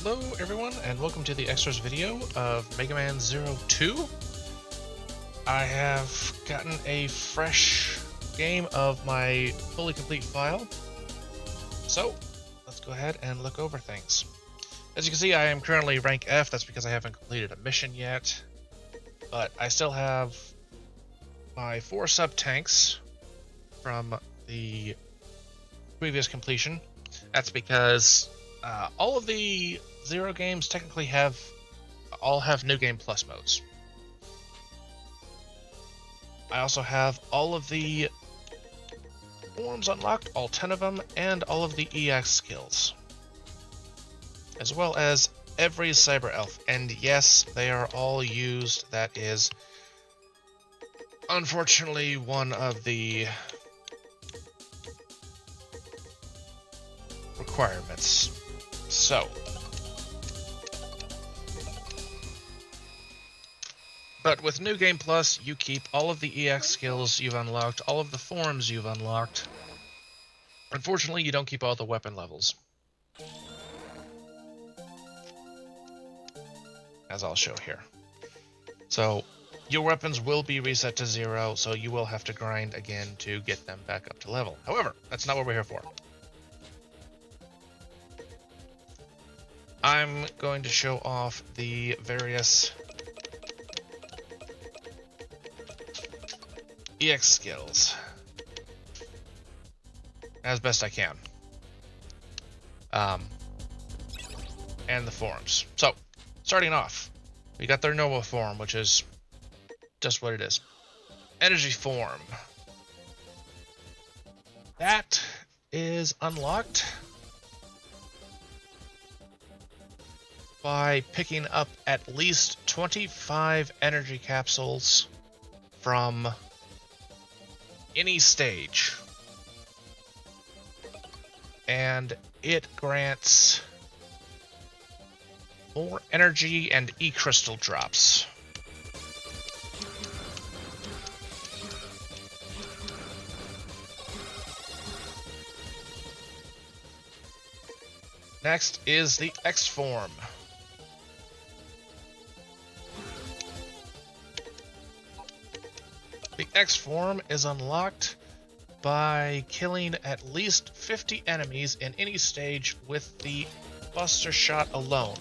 Hello everyone, and welcome to the extras video of Mega Man Zero 2. I have gotten a fresh game of my fully complete file, so let's go ahead and look over things. As you can see, I am currently rank F. That's because I haven't completed a mission yet, but I still have my 4 sub-tanks from the previous completion. That's because all of the Zero games technically all have New Game Plus modes. I also have all of the forms unlocked, all 10 of them, and all of the EX skills, as well as every Cyber Elf. And yes, they are all used. That is unfortunately one of the requirements. So, but with New Game Plus, you keep all of the EX skills you've unlocked, all of the forms you've unlocked. Unfortunately, you don't keep all the weapon levels, as I'll show here. So, your weapons will be reset to 0, so you will have to grind again to get them back up to level. However, that's not what we're here for. I'm going to show off the various EX skills as best I can, and the forms. So, starting off, we got their normal form, which is just what it is. Energy form. That is unlocked by picking up at least 25 energy capsules from any stage. And it grants more energy and E-crystal drops. Next is the X form. The X form is unlocked by killing at least 50 enemies in any stage with the Buster Shot alone.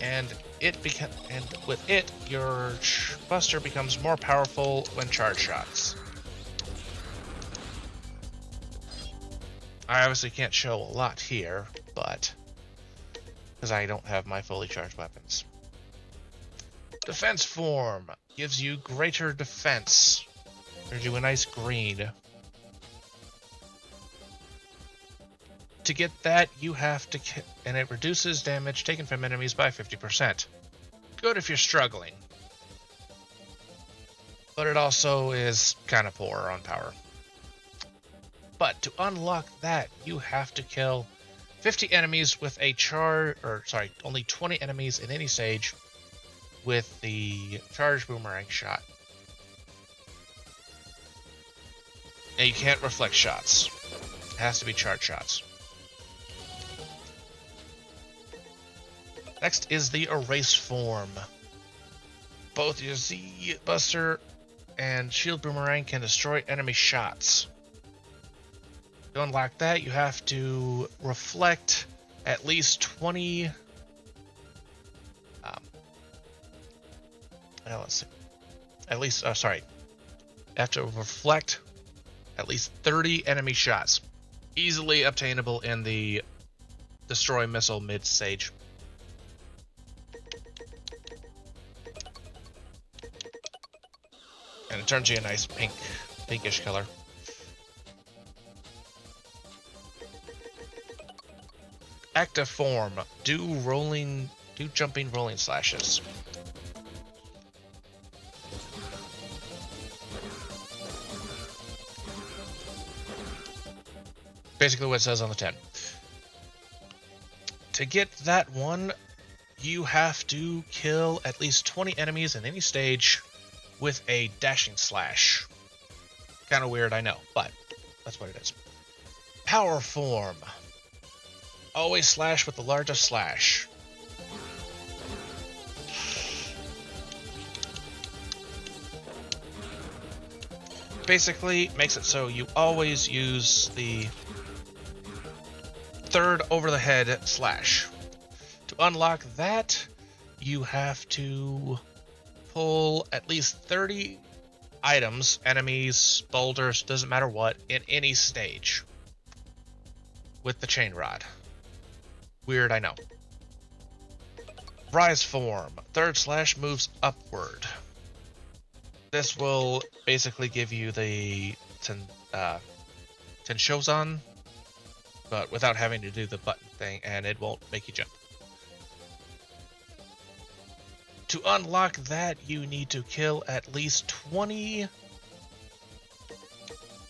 And with it, your Buster becomes more powerful when charge shots. I obviously can't show a lot here, but because I don't have my fully charged weapons. Defense form gives you greater defense. Gives you a nice green. To get that, you have to and it reduces damage taken from enemies by 50%. Good if you're struggling, but it also is kind of poor on power. But to unlock that, you have to kill 50 enemies with a only 20 enemies in any stage with the charge boomerang shot. And you can't reflect shots. It has to be charge shots. Next is the erase form. Both your Z Buster and Shield Boomerang can destroy enemy shots. To unlock that, you have to reflect at least 20. Let's see. You have to reflect at least 30 enemy shots. Easily obtainable in the Destroy Missile mid-stage. And it turns you a nice pinkish color. Active form. Do jumping rolling slashes. Basically what it says on the 10. To get that one, you have to kill at least 20 enemies in any stage with a dashing slash. Kind of weird, I know, but that's what it is. Power form. Always slash with the largest slash. Basically, makes it so you always use the third over the head slash. To unlock that, you have to pull at least 30 items, enemies, boulders, doesn't matter what, in any stage with the chain rod. Weird, I know. Rise form. Third slash moves upward. This will basically give you the Tenshozan, but without having to do the button thing, and it won't make you jump. To unlock that, you need to kill at least 20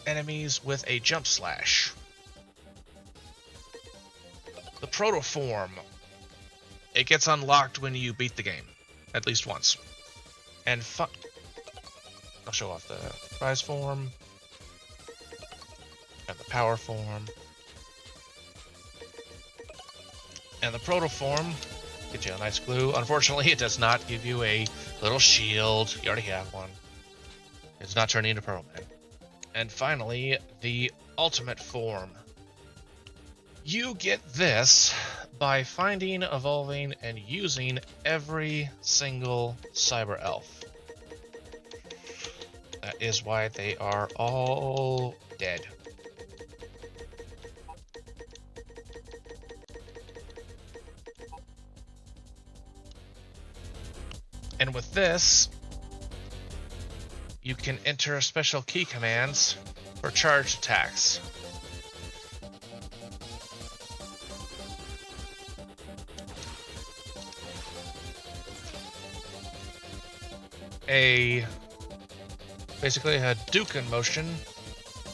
enemies with a jump slash. The Protoform. It gets unlocked when you beat the game, at least once. And I'll show off the Rise form and the Power form. And the Protoform, get you a nice glue. Unfortunately, it does not give you a little shield. You already have one. It's not turning into Pearl Man. And finally, the Ultimate form. You get this by finding, evolving, and using every single Cyber Elf. That is why they are all dead. And with this, you can enter special key commands for charge attacks. Basically a Hadouken motion,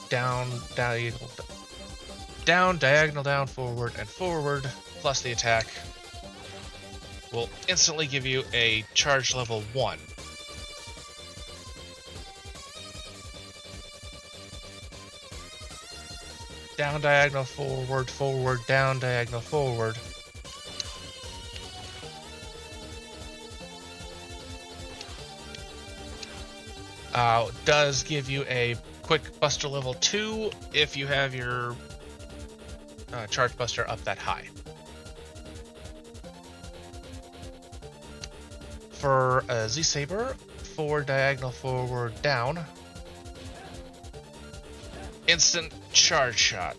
down, diagonal down, forward, and forward, plus the attack will instantly give you a charge level 1. Down, diagonal, forward, forward, down, diagonal, forward. Does give you a quick buster level 2 if you have your charge buster up that high. For Z-Saber, forward, diagonal, forward, down. Instant charge shot.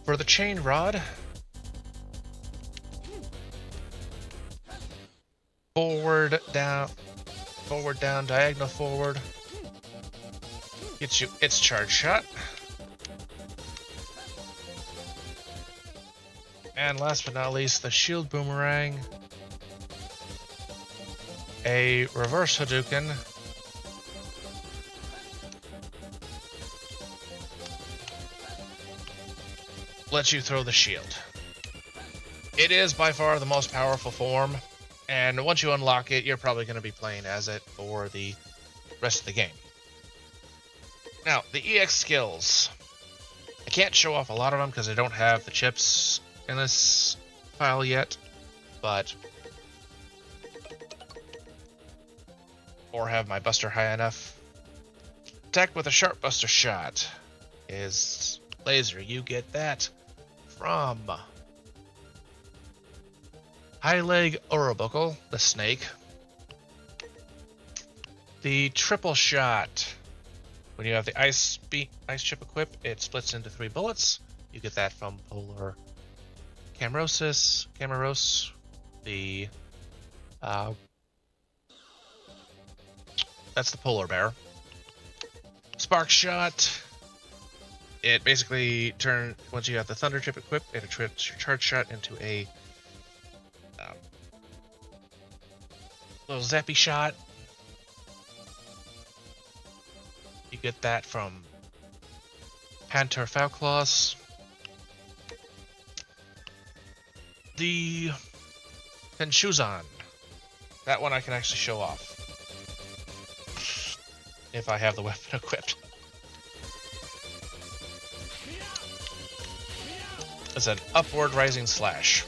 For the chain rod, forward, down, diagonal, forward. Gets you its charge shot. And last but not least, the shield boomerang. A reverse Hadouken. Lets you throw the shield. It is by far the most powerful form. And once you unlock it, you're probably going to be playing as it for the rest of the game. Now, the EX skills. I can't show off a lot of them because I don't have the chips in this file yet, but... or have my buster high enough. Attack with a sharp buster shot is laser. You get that from... High Leg Orobuckle, the snake. The triple shot. When you have the ice chip equipped, it splits into 3 bullets. You get that from Polar Camerosis. The that's the polar bear. Spark shot. It basically once you have the thunder chip equipped, it turns your charge shot into a little zappy shot. You get that from Panther Falclaws. The Tenshuzan. That one I can actually show off. if I have the weapon equipped. It's an upward rising slash.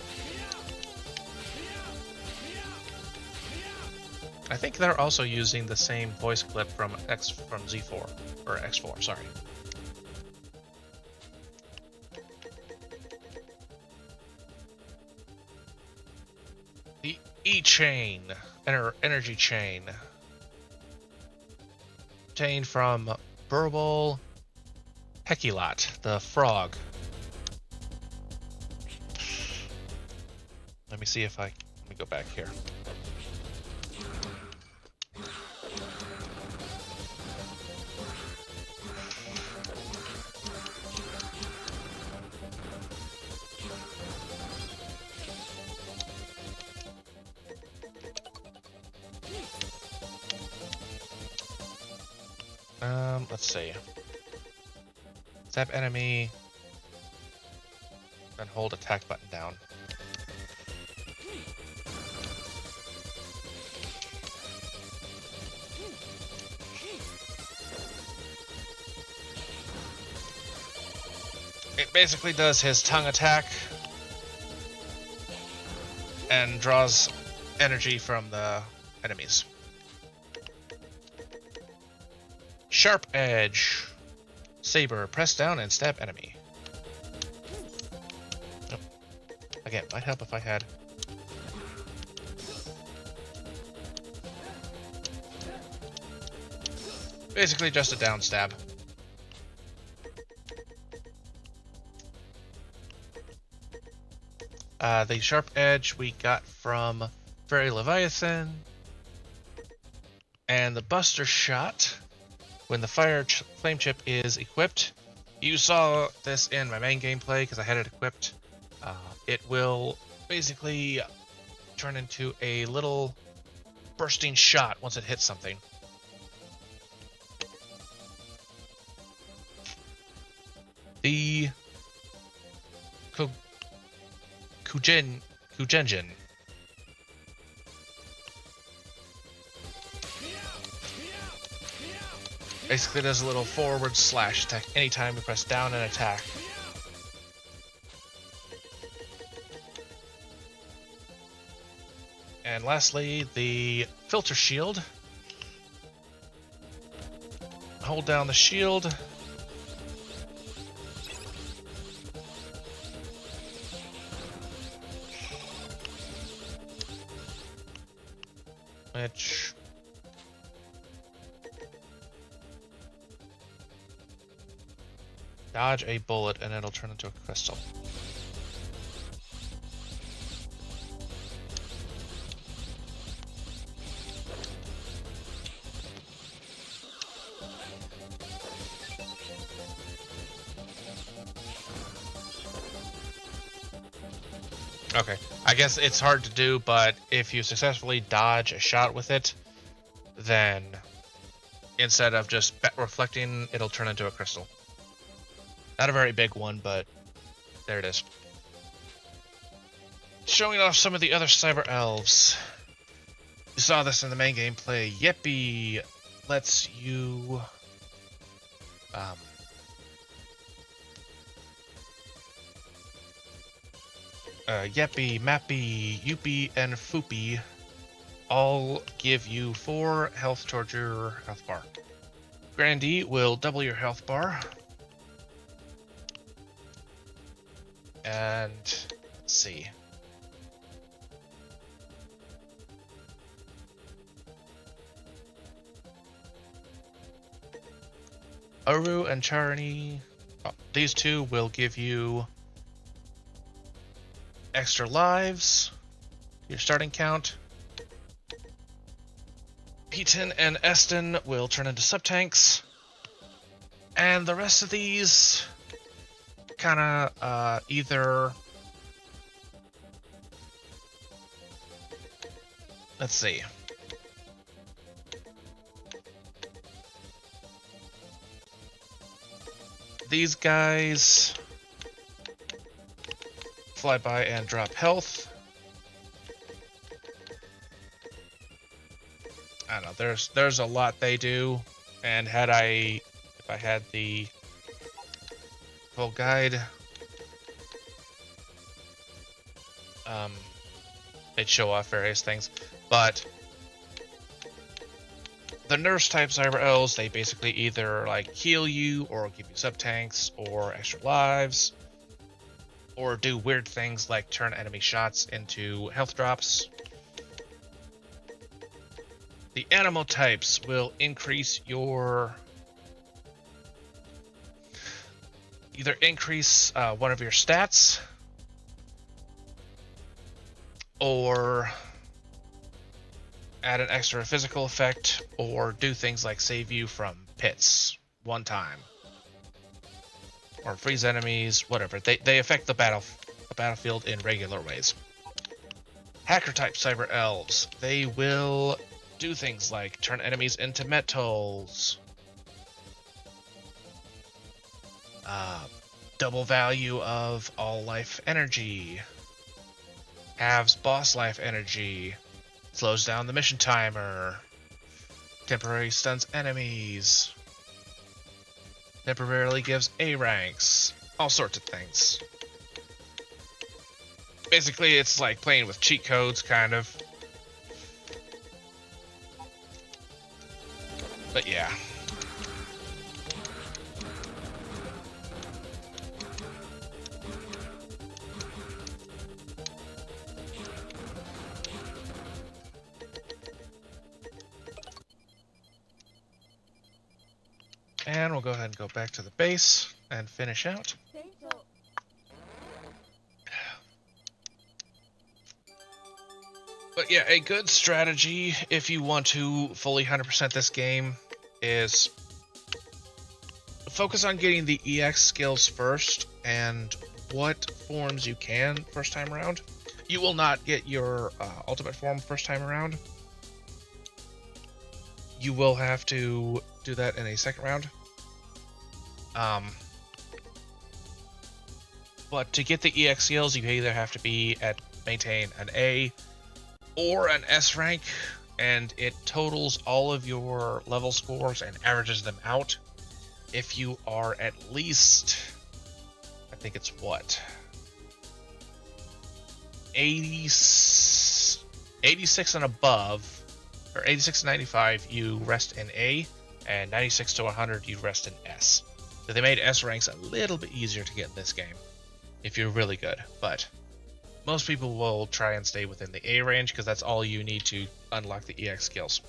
I think they're also using the same voice clip from Z4 or X4, sorry. The E-Chain, energy chain. Obtained from Burble Heckelot, the frog. Let me see if let me go back here. Let's see. Zap enemy, then hold attack button down. It basically does his tongue attack and draws energy from the enemies. Sharp Edge. Saber, press down and stab enemy. Oh. Again, might help if I had... Basically just a down stab. The Sharp Edge we got from Fairy Leviathan. And the Buster Shot, when the flame chip is equipped, you saw this in my main gameplay because I had it equipped. It will basically turn into a little bursting shot once it hits something. The Kugenjin. Basically does a little forward slash attack anytime you press down and attack. And lastly, the Filter Shield. Hold down the shield. Which... dodge a bullet and it'll turn into a crystal. Okay, I guess it's hard to do, but if you successfully dodge a shot with it, then instead of just reflecting, it'll turn into a crystal. Not a very big one, but there it is. Showing off some of the other Cyber Elves. You saw this in the main gameplay. Yeppy lets you... Yeppy, Mappy, Yoopy, and Foopy all give you 4 health towards your health bar. Grandy will double your health bar. And let's see. Aru and Charni, these two will give you extra lives, your starting count. Peyton and Eston will turn into sub-tanks. And the rest of these kind of either... let's see. These guys fly by and drop health. I don't know, there's a lot they do. And if I had the full guide, it'd show off various things. But the nurse type cyber elves, they basically either like heal you or give you sub tanks or extra lives, or do weird things like turn enemy shots into health drops. The animal types will increase your one of your stats, or add an extra physical effect, or do things like save you from pits one time, or freeze enemies, whatever. They affect the battlefield in regular ways. Hacker type cyber elves, they will do things like turn enemies into metals, double value of all life energy, halves boss life energy, slows down the mission timer, temporarily stuns enemies, temporarily gives A ranks, all sorts of things. Basically, it's like playing with cheat codes, kind of. But yeah. And we'll go ahead and go back to the base and finish out. But yeah, a good strategy if you want to fully 100% this game is focus on getting the EX skills first and what forms you can first time around. You will not get your ultimate form first time around. You will have to do that in a second round. But to get the EX skills, you either have to maintain an A or an S rank, and it totals all of your level scores and averages them out. If you are at least, I think it's what, 86 and above, or 86 to 95, you rest in A, and 96 to 100, you rest in S. So they made S ranks a little bit easier to get in this game, if you're really good, but most people will try and stay within the A range because that's all you need to unlock the EX skills.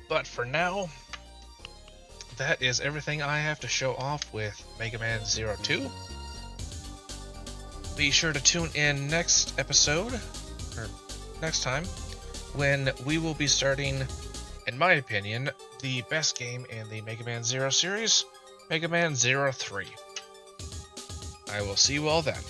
But for now, that is everything I have to show off with Mega Man 02. Be sure to tune in next episode, or next time, when we will be starting, in my opinion, the best game in the Mega Man 0 series, Mega Man 03. I will see you all then.